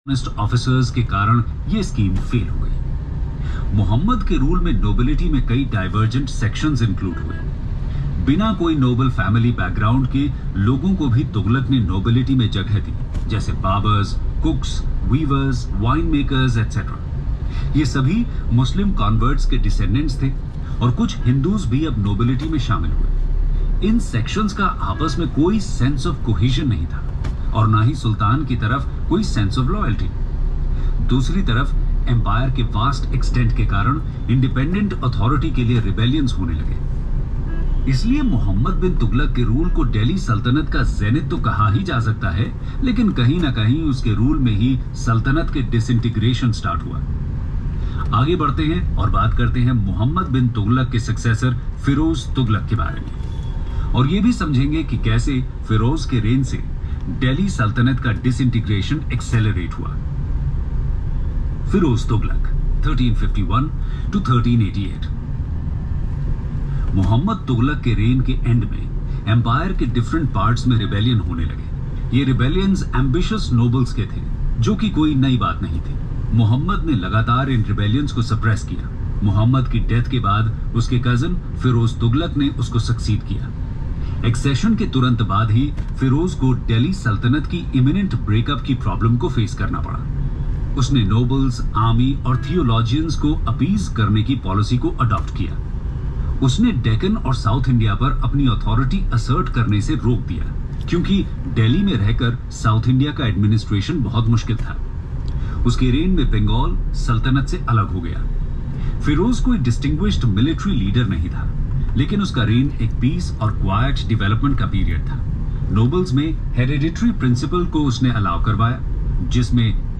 Officers के कारण ये स्कीम फेल हो गई। मोहम्मद के रूल में नोबिलिटी में कई डाइवर्जेंट सेक्शंस इंक्लूड हुए। बिना कोई नोबल फैमिली बैकग्राउंड के लोगों को भी तुगलक ने नोबिलिटी में जगह दी, जैसे barbers, cooks, weavers, wine makers etcetera. ये सभी मुस्लिम कॉन्वर्ट्स के डिसेंडेंट्स थे और कुछ हिंदूज भी अब नोबिलिटी में शामिल हुए। इन सेक्शंस का आपस में कोई सेंस ऑफ कोहेजन नहीं था और ना ही सुल्तान की तरफ कोई सेंस ऑफ लॉयल्टी। दूसरी तरफ एम्पायर के वास्ट एक्सटेंट के कारण इंडिपेंडेंट अथॉरिटी के लिए रिबेलियंस होने लगे। इसलिए मोहम्मद बिन तुगलक के रूल को दिल्ली सल्तनत का जेनिथ तो कहा ही जा सकता है, लेकिन कहीं ना कहीं उसके रूल में ही सल्तनत के डिसइंटीग्रेशन स्टार्ट हुआ। आगे बढ़ते हैं और बात करते हैं मोहम्मद बिन तुगलक के सक्सेसर फिरोज तुगलक के बारे में, और ये भी समझेंगे कि कैसे फिरोज के रेन से दिल्ली सल्तनत का डिसइंटीग्रेशन एक्सेलरेट हुआ। फिरोज तुगलक 1351 to 1388। मोहम्मद तुगलक के रेन के एंड में एम्पायर के डिफरेंट पार्ट्स में रिबेलियन होने लगे। ये रिबेलियंस एम्बिशियस नोबल्स के थे, जो कि कोई नई बात नहीं थी। मोहम्मद ने लगातार इन रिबेलियंस को सप्रेस किया। मोहम्मद की डेथ के बाद उसके कजन फिरोज तुगलक ने उसको सक्सीड किया। एक्सेशन के तुरंत बाद ही फिरोज को दिल्ली सल्तनत की इमिनेंट ब्रेकअप की प्रॉब्लम को फेस करना पड़ा। उसने नोबल्स, आर्मी और थियोलॉजियंस को अपीज करने की पॉलिसी को अडॉप्ट किया। उसने डेक्कन और साउथ इंडिया पर अपनी अथॉरिटी असर्ट करने से रोक दिया, क्योंकि दिल्ली में रहकर साउथ इंडिया का एडमिनिस्ट्रेशन बहुत मुश्किल था। उसके रेन में बंगाल सल्तनत से अलग हो गया। फिरोज कोई डिस्टिंग्विश्ड मिलिट्री लीडर नहीं था, लेकिन उसका रेन एक पीस और क्वाइट डेवलपमेंट का पीरियड था। नोबल्स में हेरेडिटरी प्रिंसिपल को उसने अलाउ करवाया, जिसमें